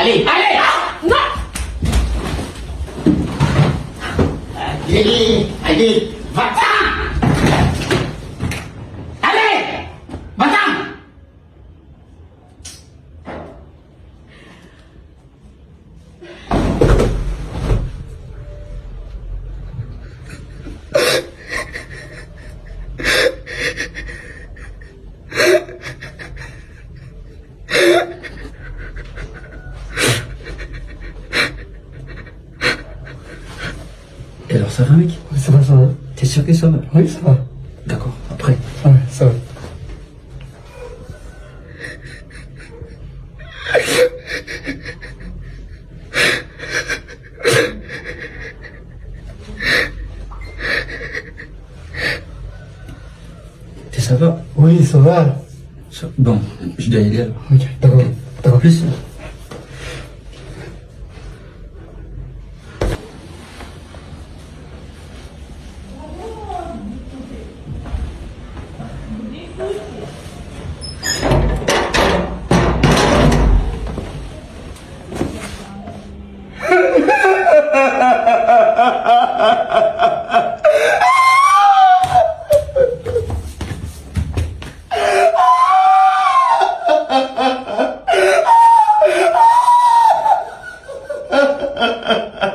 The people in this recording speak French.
Allez, allez. Non. Allez, va-t'en. Allez, va-t'en. Et alors ça va mec? Oui, ça va. T'es sûr que ça va? Oui, ça va. D'accord, après. Ouais, ça va. Ça va? Oui, ça va. Bon, je dois y aller alors. Ok, d'accord. En plus. Ha ha ha ha!